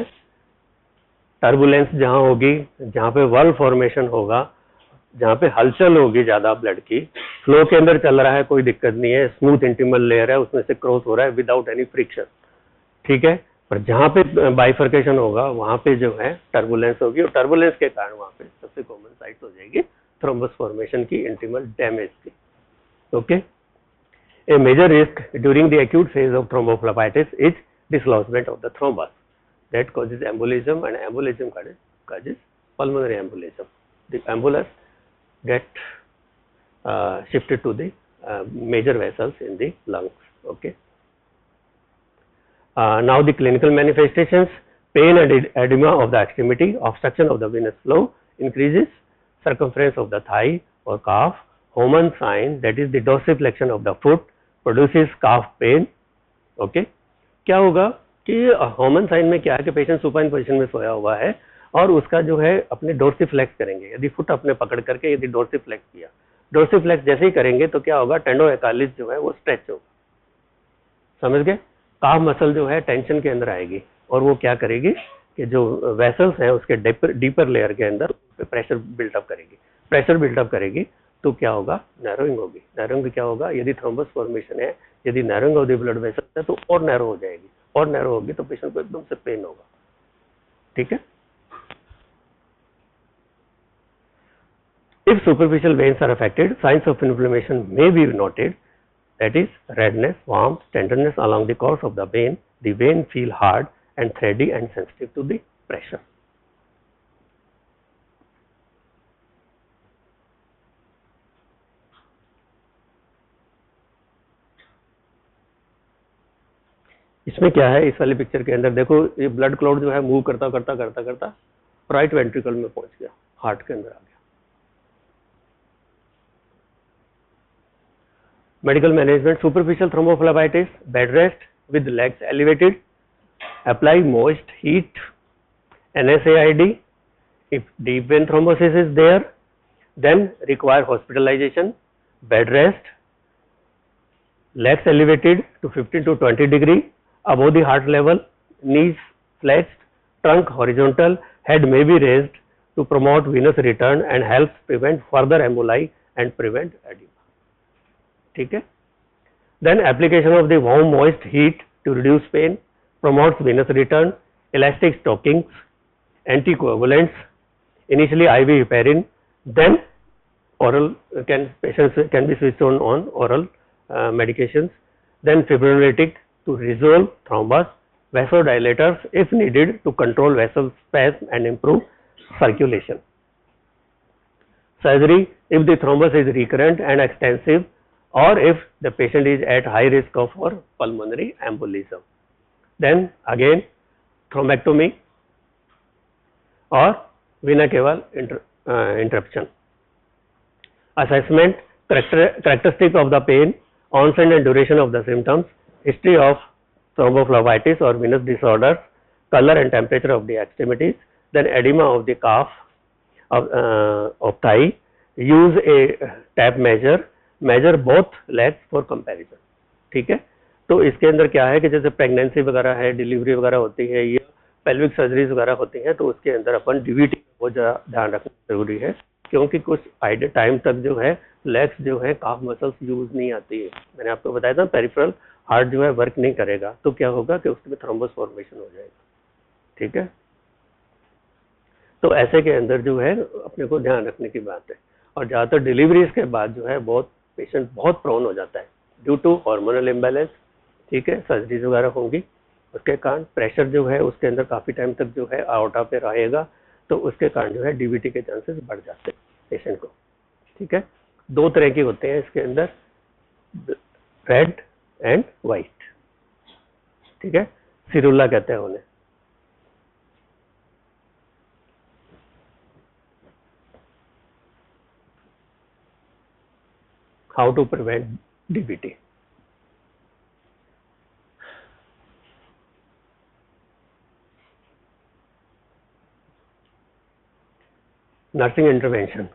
टर्बुलेंस जहाँ होगी, जहाँ पे वॉल्व फॉर्मेशन होगा, जहाँ पे हलचल होगी ज्यादा ब्लड की, फ्लो के अंदर चल रहा है, कोई दिक्कत नहीं है, स्मूथ इंटीमल लेयर है, उसमें से क्रॉस हो रहा है विदाउट एनी फ्रिक्शन। ठीक है, पर जहाँ पे बाइफर्केशन होगा वहाँ पे जो है टर्बुलेंस होगी, और टर्बुलेंस के कारण वहाँ पे सबसे कॉमन साइट हो जाएगी थ्रोम्बस फॉर्मेशन की, इंटीमल डैमेज की। Okay, a major risk during the acute phase of thrombophlebitis is dislodgement of the thrombus that causes embolism, and embolism causes pulmonary embolism. The embolus get shifted to the major vessels in the lungs. Okay. Now the clinical manifestations: pain and edema of the extremity, obstruction of the venous flow, increases circumference of the thigh or calf, Homan sign, that is the dorsiflexion of the foot, produces calf pain. Okay. क्या होगा कि human sign में क्या है कि patient supine position में सोया हुआ है और उसका जो है अपने डोर्सिफ्लेक्स करेंगे, यदि फुट अपने पकड़ करके यदि डोर्सिफ्लेक्स किया, डोर्सिफ्लेक्स जैसे ही करेंगे तो क्या होगा, टेंडो एकालिस जो है वो स्ट्रेच होगा। समझ गए? काफ मसल जो है टेंशन के अंदर आएगी और वो क्या करेगी कि जो वेसल्स हैं उसके डीपर लेयर के अंदर प्रेशर बिल्टअप करेगी। प्रेशर बिल्टअप करेगी तो क्या होगा, नैरोइंग होगी। नैरोइंग क्या होगा, यदि थ्रोम्बस फॉर्मेशन है, यदि narrowing of the blood vessel है तो और नैरो हो जाएगी, और नैरो होगी तो पेशेंट को एकदम से पेन होगा। ठीक है, if superficial veins are affected, signs of inflammation may be noted, that is redness, warmth, tenderness along the course of the vein, The vein feel hard and thready and sensitive to the pressure. इसमें क्या है, इस वाली picture के अंदर देखो, ये blood clot जो है मूव करता करता करता करता राइट वेंट्रिकल में पहुंच गया, हार्ट के अंदर आ गया. Medical management, superficial thrombophlebitis, bed rest with legs elevated, apply moist heat, NSAID. If deep vein thrombosis is there, then require hospitalization, bed rest, legs elevated to 15 to 20 degree above the heart level, knees flexed, trunk horizontal, head may be raised to promote venous return and helps prevent further emboli and prevent edema. ठीक है. Then application of the warm moist heat to reduce pain, promotes venous return, elastic stockings, anticoagulants, initially IV heparin, then oral patients can be switched on oral medications, then fibrinolytic to resolve thrombus, vasodilators if needed to control vessel spasm and improve circulation. Surgery if the thrombus is recurrent and extensive, or if the patient is at high risk of pulmonary embolism. Then again thrombectomy or vena cava interruption. Assessment, characteristic of the pain, onset and duration of the symptoms, history of thrombophlebitis or venous disorders, color and temperature of the extremities, then edema of the calf of thigh, use a tape measure, measure both legs for comparison. ठीक है. तो इसके अंदर क्या है कि जैसे pregnancy वगैरह है, डिलीवरी वगैरह होती है या पेल्विक सर्जरीज वगैरह होती हैं, तो उसके अंदर अपन डीवीटी बहुत ज़्यादा ध्यान रखना जरूरी है, क्योंकि कुछ टाइम तक जो है लेग्स जो है काफ मसल्स यूज नहीं आती है. मैंने आपको बताया था पेरिफेरल हार्ट जो है वर्क नहीं करेगा, तो क्या होगा कि उसमें थ्रोम्बस फॉर्मेशन हो जाएगा. ठीक है. तो ऐसे के अंदर जो है अपने को ध्यान रखने की बात है. और ज़्यादातर डिलीवरीज के बाद जो है बहुत पेशेंट बहुत प्रोन हो जाता है ड्यू टू हार्मोनल इम्बैलेंस. ठीक है. सर्जरीज वगैरह होंगी, उसके कारण प्रेशर जो है उसके अंदर काफ़ी टाइम तक जो है आउटा पे रहेगा, तो उसके कारण जो है डीवीटी के चांसेस बढ़ जाते हैं पेशेंट को. ठीक है. दो तरह के होते हैं इसके अंदर, रेड एंड वाइट. ठीक है. सिरुला कहते हैं उन्हें. How to prevent DVT. Nursing intervention,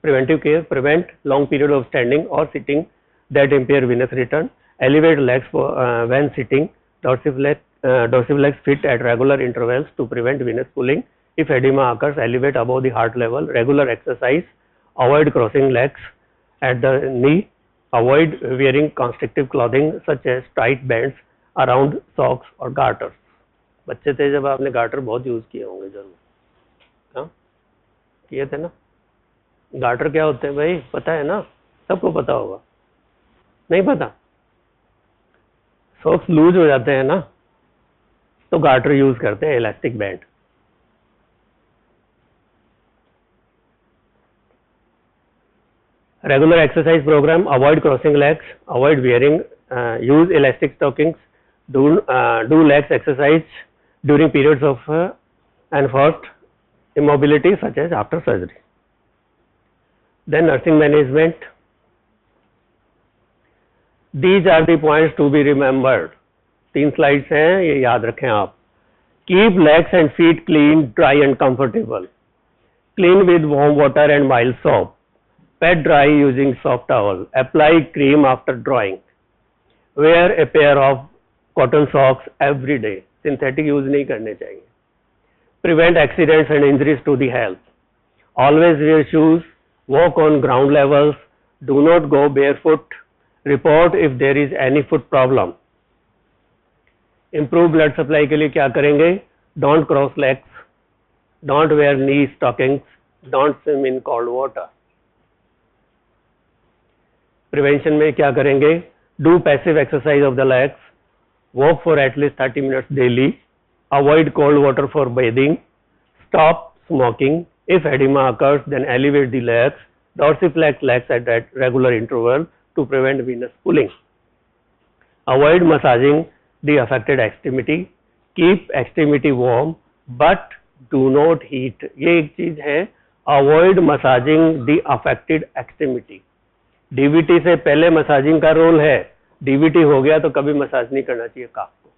preventive care, prevent long period of standing or sitting that impair venous return, elevate legs when sitting, dorsiflex fit at regular intervals to prevent venous pooling. If edema occurs, elevate above the heart level, regular exercise, avoid crossing legs at the knee, avoid wearing constrictive clothing such as tight bands around socks or garters. बच्चे थे जब आपने girder बहुत use किए होंगे जरूर. हाँ, किए थे ना. गार्टर क्या होते हैं भाई, पता है ना, सबको पता होगा. नहीं पता? सॉक्स लूज हो जाते हैं ना, तो गार्टर यूज करते हैं, elastic band. Regular exercise program, avoid crossing legs, avoid wearing, use elastic stockings, do legs exercise during periods of enforced immobility such as after surgery. Then nursing management. These are the points to be remembered. 3 slides हैं, ये याद रखें आप. Keep legs and feet clean, dry and comfortable. Clean with warm water and mild soap. Pat dry using soft towel. Apply cream after drying. Wear a pair of cotton socks every day. Synthetic use नहीं करने चाहिए. Prevent accidents and injuries to the health. Always wear shoes. Walk on ground levels. Do not go barefoot. Report if there is any foot problem. Improve blood supply के लिए क्या करेंगे? Don't cross legs. Don't wear knee stockings. Don't swim in cold water. Prevention में क्या करेंगे? Do passive exercise of the legs, walk for at least 30 minutes daily, avoid cold water for bathing, stop smoking. If edema occurs, then elevate the legs, dorsiflex legs at regular intervals to prevent venous pooling. Avoid massaging the affected extremity, keep extremity warm but do not heat. ये एक चीज है, avoid massaging the affected extremity. DVT से पहले massaging का role है, DVT हो गया तो कभी मसाज नहीं करना चाहिए काफ को,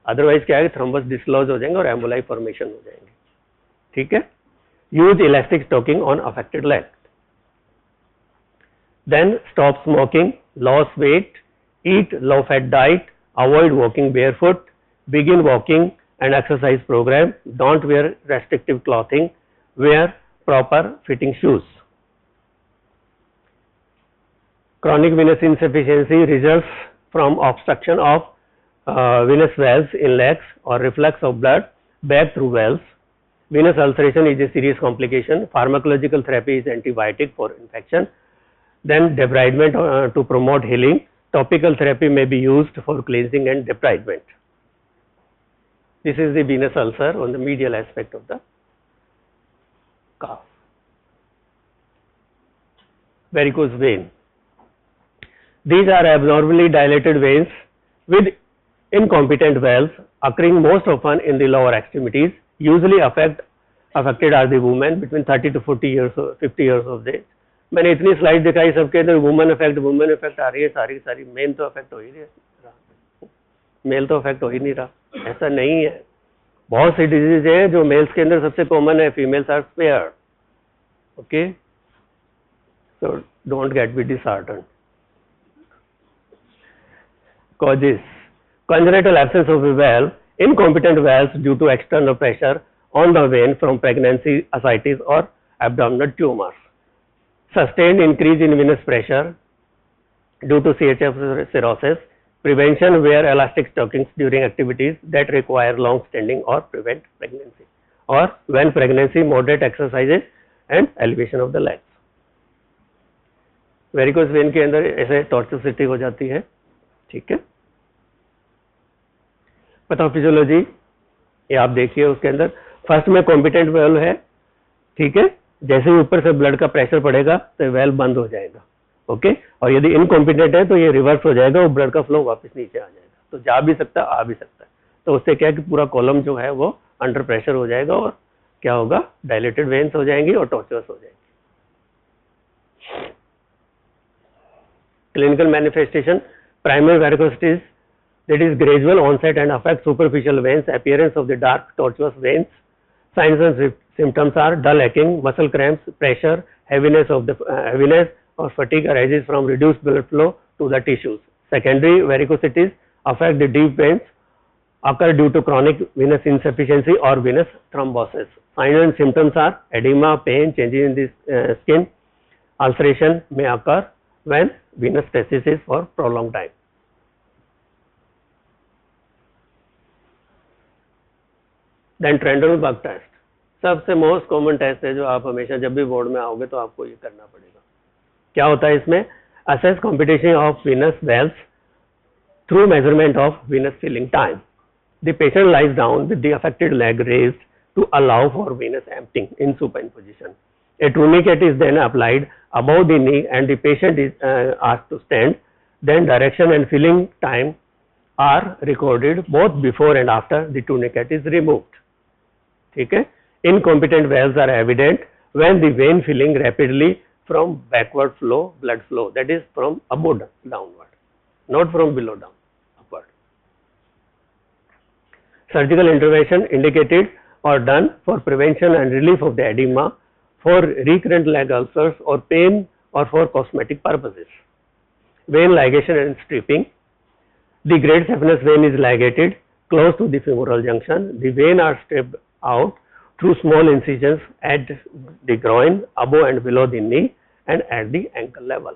अदरवाइज क्या है, थ्रोम्बस डिसलॉज हो जाएंगे और एम्बोलाई फॉर्मेशन हो जाएंगे. ठीक है. Use elastic stocking on affected leg. Then stop smoking, loss weight, eat low fat diet, avoid walking barefoot, begin walking and exercise program, don't wear restrictive clothing, wear proper fitting shoes. Chronic venous insufficiency results from obstruction of venous valves in legs or reflux of blood back through valves. Venous ulceration is a serious complication. Pharmacological therapy is antibiotic for infection. Then debridement to promote healing. Topical therapy may be used for cleansing and debridement. This is the venous ulcer on the medial aspect of the calf. Varicose vein. These are abnormally dilated veins with incompetent valves occurring most often in the lower extremities. Usually affected are the women between 30 to 40 years or 50 years of age. मैंने इतनी slide दिखाई सबके अंदर women effect आ रही है, सारी main तो affect हो ही नहीं रहा, मेल तो अफेक्ट हो ही नहीं रहा. ऐसा नहीं है, बहुत सी डिजीज है जो मेल्स के अंदर सबसे कॉमन है, females are spared. Okay, so don't get be disheartened. Causes: congenital absence of a valve, incompetent valves due to external pressure on the vein from pregnancy, ascites or abdominal tumors. Sustained increase in venous pressure due to CHF cirrhosis. Prevention: wear elastic stockings during activities that require long standing or prevent pregnancy, or when pregnancy, moderate exercises and elevation of the legs. Varicose when के अंदर ऐसे टॉर्चोसिटी हो जाती है. ठीक है. Pathophysiology ये आप देखिए, उसके अंदर फर्स्ट में कॉम्पिटेंट वेल्व है. ठीक है. जैसे ही ऊपर से ब्लड का प्रेशर पड़ेगा तो वेल्व बंद हो जाएगा. ओके. और यदि इनकॉम्पिटेंट है तो ये रिवर्स हो जाएगा और ब्लड का फ्लो वापस नीचे आ जाएगा. तो जा भी सकता है, आ भी सकता है. तो उससे क्या है कि पूरा कॉलम जो है वो अंडर प्रेशर हो जाएगा और क्या होगा, डायलेटेड वेन्स हो जाएंगी और टॉर्चुअस हो जाएंगी. Clinical manifestation: primary varicosis, that is gradual onset and affect superficial veins, appearance of the dark tortuous veins. Signs and symptoms are dull aching, muscle cramps, pressure, heaviness or fatigue arises from reduced blood flow to the tissues. Secondary varicosities affect the deep veins, occur due to chronic venous insufficiency or venous thrombosis. Signs and symptoms are edema, pain, changes in the skin. Ulceration may occur when venous stasis is for prolonged time. Then Trendelenburg test सबसे most common test है जो आप हमेशा जब भी board में आओगे तो आपको ये करना पड़ेगा. क्या होता है इसमें? Assess competition of venous valves through measurement of venous filling time. The patient lies down with the affected leg raised to allow for venous emptying in supine position. A tourniquet is then applied above the knee and the patient is asked to stand. Then direction and filling time are recorded both before and after the tourniquet is removed. ठीक है. Incompetent valves are evident when the vein filling rapidly from backward flow blood flow, that is from above downward, not from below down, upward. Surgical intervention indicated or done for prevention and relief of the edema, for recurrent leg ulcers or pain, or for cosmetic purposes. Vein ligation and stripping. The great saphenous vein is ligated close to the femoral junction. The vein are stripped out through small incisions at the groin, above and below the knee, and at the ankle level.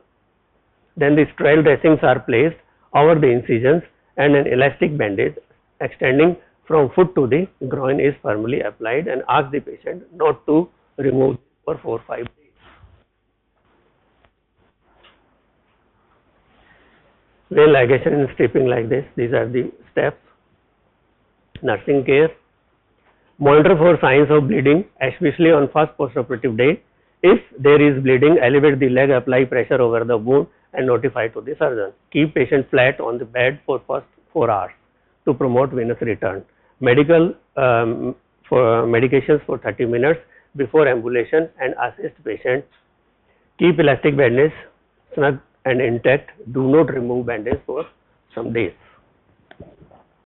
Then the sterile dressings are placed over the incisions and an elastic bandage extending from foot to the groin is firmly applied, and ask the patient not to remove for 4-5 days. Vein ligation and stripping like this. These are the steps. Nursing care. Monitor for signs of bleeding, especially on first postoperative day. If there is bleeding, elevate the leg, apply pressure over the wound and notify to the surgeon. Keep patient flat on the bed for first 4 hours to promote venous return. Medical for medications for 30 minutes before ambulation and assist patient. Keep elastic bandage snug and intact. Do not remove bandage for some days.